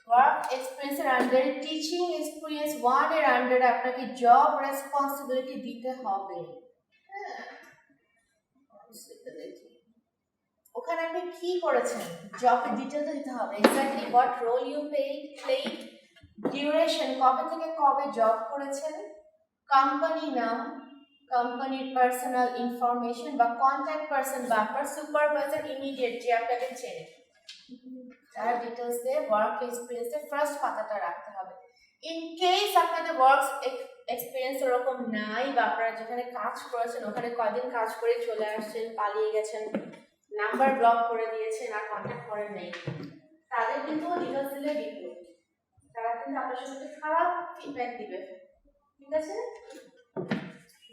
[SPEAKER 1] ওয়ার্ক এক্সপিরিয়েন্সের আন্ডারে টিচিং এক্সপিরিয়েন্স 1 এর আন্ডারে আপনাকে জব রেসপন্সিবিলিটি দিতে হবে। হ্যাঁ, ওখানে আপনি কি করেছেন জবের ডিটেলস দিতে হবে, exactly what role you played, duration কবে থেকে কবে জব করেছেন, কোম্পানি নাম, কোম্পানির পার্সোনাল ইনফরমেশন বা কন্ট্যাক্ট পার্সন বা আপনার সুপারভাইজার ইমিডিয়েট যে আপনাকে চেনে তার ডিটেলস দিয়ে ওয়ার্ক এক্সপিরিয়েন্সের ফার্স্ট পাতাটা রাখতে হবে। ইন কেস আপনাদের ওয়ার্ক এক্সপিরিয়েন্স ওরকম নাই বা আপনারা যেখানে কাজ করেছেন ওখানে কয়দিন কাজ করে চলে আসছেন, পালিয়ে গেছেন, নাম্বার ব্লক করে দিয়েছেন আর কন্ট্যাক্ট করেন নেই, তাদের কিন্তু ডিটেলস দিলে বিপদ, তারা কিন্তু আপনার সাথে খারাপ ফিডব্যাক দিবে। ঠিক আছে,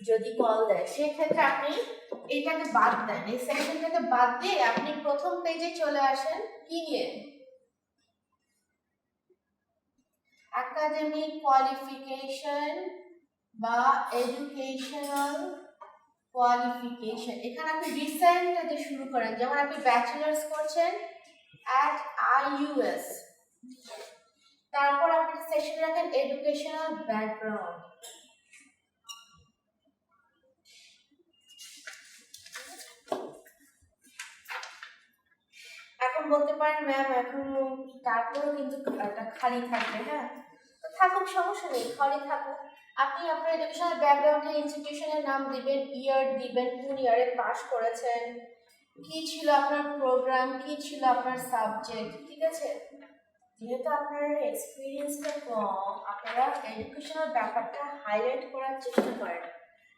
[SPEAKER 1] যদি কল দেয় সেক্ষেত্রে আপনি এইটাকে বাদ দেন, এই সেকশনটাকে বাদ দিয়ে আপনি প্রথম পেজে চলে আসেন কি নিয়ে, একাডেমিক কোয়ালিফিকেশন বা এডুকেশনাল কোয়ালিফিকেশন। এখানে আপনি রিসেন্ট দিয়ে শুরু করেন, যেমন আপনি ব্যাচেলার্স করছেন at IUS, তারপর আপনি সেকশন রাখেন এডুকেশনাল ব্যাকগ্রাউন্ড। এখন বলতে পারেন ম্যাম এখন তারপরেও কিন্তু এটা খালি থাকবে, হ্যাঁ তো থাকুক, সমস্যা নেই, খালি থাকুক। আপনি আপনার এডুকেশনাল ব্যাকগ্রাউন্ডে ইনস্টিটিউশনের নাম দিবেন, ইয়ার দিবেন, কোন ইয়ারে পাস করেছেন, কি ছিল আপনার প্রোগ্রাম, কি ছিল আপনার সাবজেক্ট। ঠিক আছে, যেহেতু আপনার এক্সপিরিয়েন্সটা কম আপনারা এডুকেশনাল ব্যাপারটা হাইলাইট করার চেষ্টা করেন।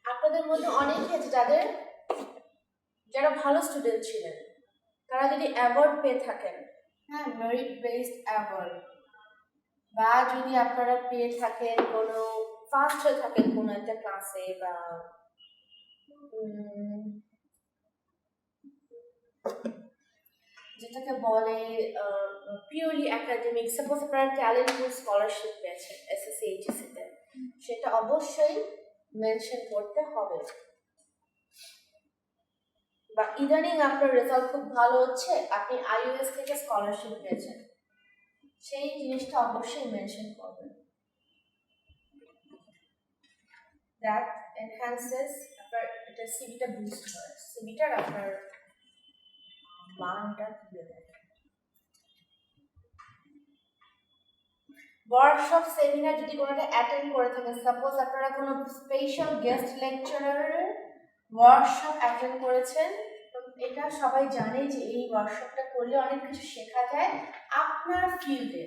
[SPEAKER 1] আপনাদের মধ্যে অনেকে আছে যারা ভালো স্টুডেন্ট ছিলেন, তারা যদি অ্যাওয়ার্ড পেয়ে থাকেন, হ্যাঁ মেরিট বেসড অ্যাওয়ার্ড, বা যদি আপনারা পেয়ে থাকেন কোনো ফার্স্ট হয়ে থাকেন কোনো একটা ক্লাসে বা যেটাকে বলে পিওরলি একাডেমিক, সাপোজ আপনারা ট্যালেন্ট পুল স্কলারশিপ পেয়েছেন এসএসসি এইচএসসিতে, সেটা অবশ্যই মেনশন করতে হবে। বা ইদানিং আপনার রেজাল্ট খুব ভালো হচ্ছে, আপনি IUS থেকে স্কলারশিপ পেয়েছেন, সেই জিনিসটা অবশ্যই মেনশন করবেন। দ্যাট এনহ্যান্সেস আপনার এটা সিভিটা বুস্ট করে, সিভিটার আপনার মানটা তুলে দেয়। ওয়ার্কশপ সেমিনার যদি কোনোটা অ্যাটেন্ড করে থাকেন, সাপোজ আপনারা কোনো স্পেশাল গেস্ট লেকচারারের ওয়ার্কশপ অ্যাটেন্ড করেছেন, তো এটা সবাই জানে যে এই ওয়ার্কশপটা করলে অনেক কিছু শেখা যায় আপনার ফিল্ডে,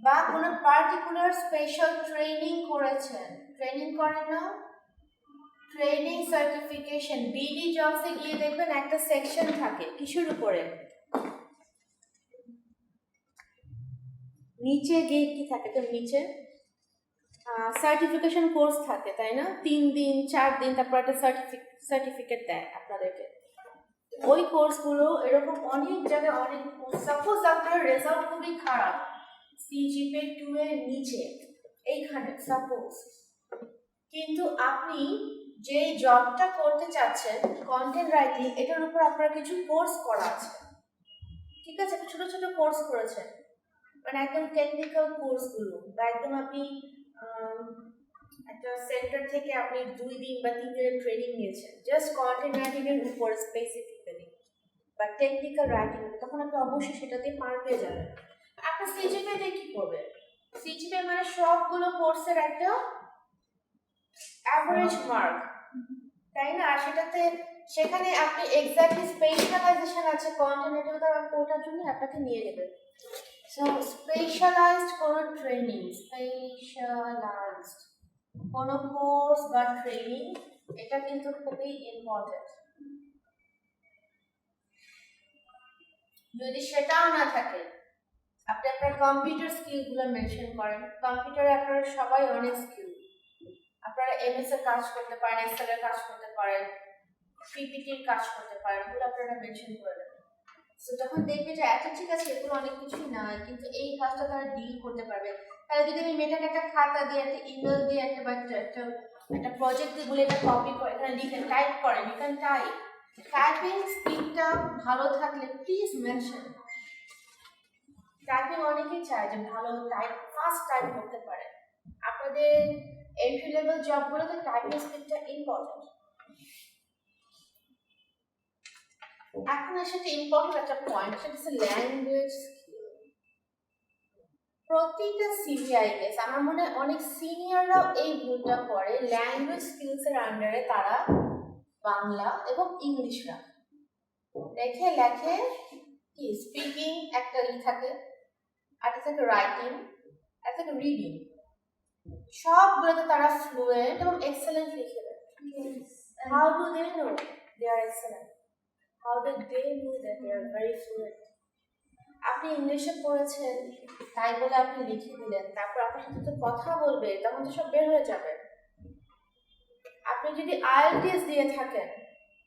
[SPEAKER 1] বা কোনো পার্টিকুলার স্পেশাল ট্রেনিং করেছেন, ট্রেনিং করেন না, ট্রেনিং সার্টিফিকেশন, বিডি জবসে গিয়ে দেখবেন একটা সেকশন থাকে কিসের উপরে, নিচে গিয়ে কি থাকে তো নিচে সার্টিফিকেশন কোর্স থাকে, তাই না, 3 দিন 4 দিন, তারপর একটা সার্টিফিকেট দেয় আপনাদেরকে। ওই কোর্সগুলো এরকম অনেক জায়গায় অনেক, সাপোজ আপনার রেজাল্ট খুবই খারাপ, CGPA 2 এর নিচে এইখানে সাপোজ, কিন্তু আপনি যে জবটা করতে চাচ্ছেন কন্টেন্ট রাইটিং, এটার উপর আপনার কিছু কোর্স করা আছে, ঠিক আছে, ছোট ছোট কোর্স করেছেন, মানে একদম টেকনিক্যাল কোর্সগুলো, বা একদম আপনি একটা সেন্টার থেকে আপনি 2 দিন বা 3 দিনের ট্রেনিং নিয়েছেন জাস্ট কন্টেন্ট রাইটিং এর উপর স্পেসিফিক্যালি বা টেকনিক্যাল রাইটিং, তখন আপনি অবশ্যই সেটাতে পার পেয়ে যাবেন। আপনার CGPA দিয়ে কি করবে, CGPA মানে সবগুলো কোর্সের একটা অ্যাভারেজ মার্ক, তাই না, আর সেখানে আপনি এক্স্যাক্টলি স্পেশালাইজেশন আছে কন্টেন্ট রাইটিং, ওটার জন্য আপনাকে নিয়ে নেবেন। সো স্পেশালাইজড কোনো ট্রেনিং, স্পেশালাইজড কোনো কোর্স বা ট্রেনিং, এটা কিন্তু খুবই ইম্পর্টেন্ট। যদি সেটাও না থাকে, আপনি আপনার কম্পিউটার স্কিলগুলো মেনশন করেন, কম্পিউটারে আপনারা সবাই অনেক স্কিল, আপনারা MS এর কাজ করতে পারেন, এক্সেল এর কাজ করতে পারেন, PPT এর কাজ করতে পারেন, এগুলো আপনারা মেনশন করে দেবেন। সো যখন দেখবে যে এত ঠিক আছে এগুলো অনেক কিছুই নাই, কিন্তু এই কাজটা তারা ডিল করতে পারবে, তাহলে যদি আমি মেয়েটাকে একটা খাতা দিয়ে, একটা ইমেল দিয়ে, একটা প্রজেক্ট দিয়ে বলে এটা কপি করে এখানে লিখে টাইপ করেন, এখানে টাইপিং স্পিডটা ভালো থাকলে প্লিজ মেনশন। টাইপিং অনেকেই চায় যে ভালো টাইপ ফাস্ট টাইপ করতে পারে। আপনাদের এন্ট্রি লেভেল জবগুলোতে টাইপিং স্পিডটা ইম্পর্টেন্ট। এখন আসলে ইম্পর্টেন্ট একটা পয়েন্ট, সেটা হচ্ছে ল্যাঙ্গুয়েজ। প্রতিটা সিভিআইএস আমার মনে হয় অনেক সিনিয়ররাও এই ভুলটা করে, ল্যাঙ্গুয়েজ স্কিলসের আন্ডারে তারা বাংলা এবং ইংলিশ রাখে। লেখে কি স্পিকিং একটা থাকে, আর থাকে রাইটিং, আর থাকে রিডিং। সবগুলোতে তারা ফ্লুয়েন্ট এবং এক্সেলেন্ট লিখে দেয়। How do they know they are excellent? How did they know that they are very fluent? আপনি ইংলিশে পড়েছেন তাই বলে আপনি লিখে দিলেন, তারপর আপনার সাথে তো কথা বলবে, তখন তো সব বের হয়ে যাবে। আপনি যদি আইএলটিএস দিয়ে থাকেন,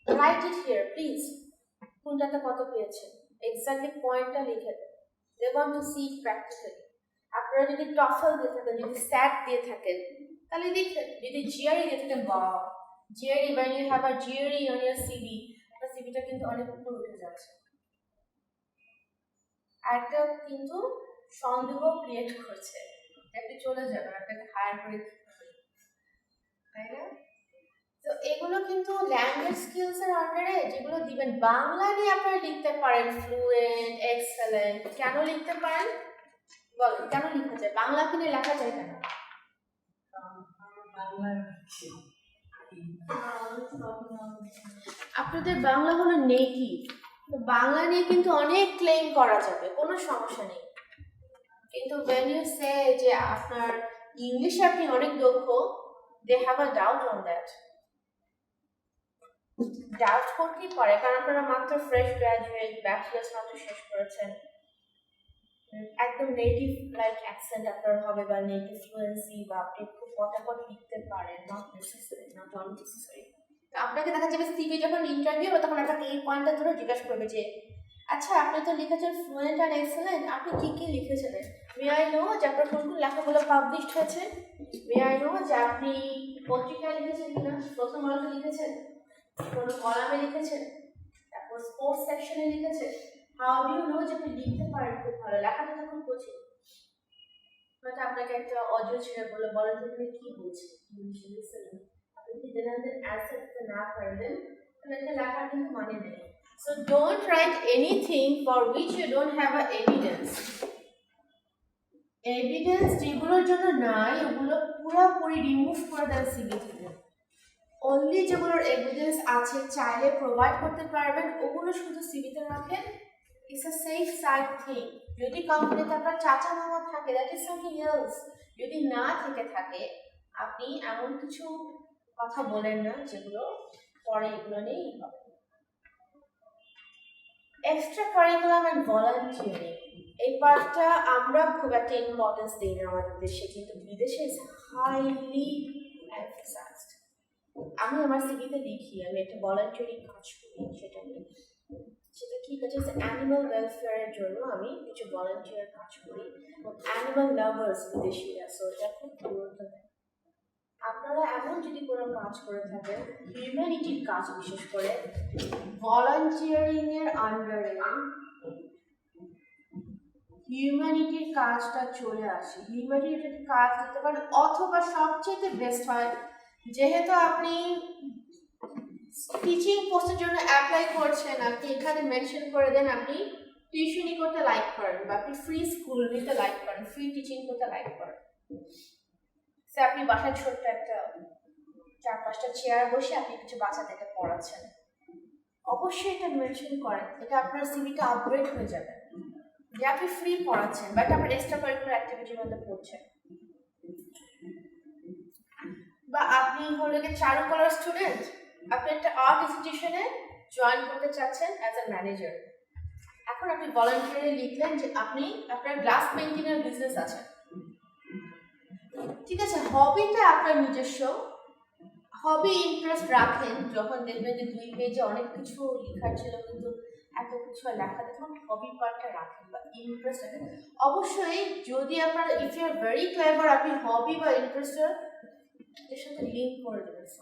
[SPEAKER 1] রাইট ইট হিয়ার প্লিজ, কোনটাতে কত পেয়েছেন, এক্স্যাক্টলি পয়েন্টটা লিখে দেন। They want to see practically. আপনারা যদি টফল দিয়ে থাকেন, যদি স্যাট দিয়ে থাকেন, তাহলে লিখেন। যদি জিআরই দিয়ে থাকেন, বা GRE, when you have a GRE on your CV, আপনার সিভিটা কিন্তু অনেক উপরে উঠে যাচ্ছে। একটা কিন্তু সন্দেহ ক্রিয়েট করছে, আপনি চলে যাবেন, আপনাকে হায়ার করে, তাই না? তো এগুলো কিন্তু ল্যাঙ্গুয়েজ স্কিলস এর আন্ডারে যেগুলো দিবেন। বাংলা নিয়ে আপনারা লিখতে পারেন ফ্লুয়েন্ট, এক্সেলেন্ট। কেন লিখতে পারেন বলেন, কেন লিখতে চাই? বাংলা কিনে লেখা যায় কেন? আপনাদের বাংলা হলো নেটিভ, বাংলা নিয়ে কিন্তু অনেক ক্লেম করা যাবে, কোনো সমস্যা নেই। কিন্তু when you say যে আপনার ইংলিশে আপনি অনেক দক্ষ, they have a doubt on that. Doubt করতেই পারে, কারণ আপনারা মাত্র ফ্রেশ গ্রাজুয়েট, ব্যাচেলার্স মাত্র শেষ করেছেন। একদম নেটিভ লাইক অ্যাকসেন্ট আপনার হবে, বা নেটিভ ফ্লুয়েন্সি, বা আপনি খুব পটাপট লিখতে পারেন, নট নেসেসারি, নট আননেসেসারি। তো আপনাকে দেখা যাবে সিভি যখন ইন্টারভিউ হবে, তখন আপনাকে এই পয়েন্টটা ধরে জিজ্ঞাসা করবে যে আচ্ছা আপনি তো লিখেছেন ফ্লুয়েন্ট অ্যান্ড এক্সেলেন্ট, আপনি কি কি লিখেছিলেন? মে আই নো যে আপনার কোন কোন লেখাগুলো পাবলিশড হয়েছে? মে আই নো যে আপনি পত্রিকায় লিখেছেন কিনা, প্রথম আলোতে লিখেছেন, কোনো কলামে লিখেছেন, তারপর স্পোর্টস সেকশনে লিখেছেন। হাউ ডু ইউ নো যে আপনি লিখতে পারেন খুব ভালো? লেখাটা তো খুব কঠিন। হয়তো আপনাকে একটা অডিও ছেড়ে বলেন যে আপনি কি বলছেন ইংলিশে, লিসেনিং। আপনি যদি দেন অ্যান্সার দিতে না পারবেন, তাহলে একটা লেখার কিন্তু মানে নেই। So don't write anything for which you don't have a evidence. Evidence যেগুলোর জন্য নাই, ওগুলো পুরোপুরি রিমুভ করে দেন সিভি থেকে। অনলি যেগুলোর এভিডেন্স আছে, চাইলে প্রোভাইড করতে পারবেন, ওগুলো শুধু সিভিতে রাখেন। It's a safe side thing. যদি কোম্পানিতে আপনার চাচা মামা থাকে, দ্যাট ইজ সামথিং এলস। যদি না থেকে থাকে, আপনি এমন কিছু কথা বলেন না যেগুলো পরে এগুলো নিয়েই হবে। এক্সট্রা কারিকুলাম অ্যান্ড ভলান্টিয়ারিং, এই পার্টটা আমরা খুব একটা ইম্পর্টেন্স দিই না আমাদের দেশে, কিন্তু বিদেশে ইজ হাইলি এমফাসাইজড। আমি আমার সিভিতে লিখি আমি একটা ভলান্টিয়ারিং কাজ করি, সেটা ঠিক আছে, অ্যানিমাল ওয়েলফেয়ারের জন্য আমি কিছু ভলান্টিয়ার কাজ করি, এবং অ্যানিমাল লাভার্স বিদেশিরা, সো এটা খুব গুরুত্ব দেয়। আপনারা এমন যদি কোনো কাজ করে থাকেন, হিউম্যানিটির কাজ বিশেষ করে, ভলান্টিয়ারিং এর আন্ডারে হিউম্যানিটির কাজটা চলে আসে। হিউম্যানিটির কাজ দিতে পারেন, অথবা সবচেয়ে বেস্ট হয়, যেহেতু আপনি টিচিং পোস্টের জন্য অ্যাপ্লাই করছেন, আপনি এখানে মেনশন করে দেন আপনি টিউশনি করতে লাইক করেন, বা আপনি ফ্রি স্কুল নিতে লাইক করেন, ফ্রি টিচিং করতে লাইক করেন। সে আপনি বাসায় ছোট্ট একটা 4-5টা চেয়ার বসে আপনি কিছু বাচ্চাদেরকে পড়াচ্ছেন, অবশ্যই এটা মেনশন করেন। এটা আপনার সিভিটা আপগ্রেড হয়ে যাবে যে আপনি ফ্রি পড়াচ্ছেন, বাট আপনার এক্সট্রা কারিকুলার অ্যাক্টিভিটির মধ্যে পড়ছেন। বা আপনি হলে কি চারুকলার স্টুডেন্ট, আপনি একটা আর্ট ইনস্টিটিউশনে জয়েন করতে চাচ্ছেন অ্যাজ এ ম্যানেজার। এখন আপনি ভলান্টিয়ারি লিখলেন যে আপনি আপনার গ্লাস পেইন্টিং এর বিজনেস আছে, ঠিক আছে, হবিটা আপনার নিজস্ব, হবি ইন্টারেস্ট রাখেন। যখন দেখবেন যে 2 পেজে অনেক কিছু লেখার ছিল কিন্তু এত কিছু লেখা, তখন হবি পার্টটা রাখেন বা ইন্টারেস্ট রাখেন। অবশ্যই যদি আপনার if you are very clever, আপনি হবি বা ইন্টারেস্টের সাথে লিঙ্ক করে দেবেন।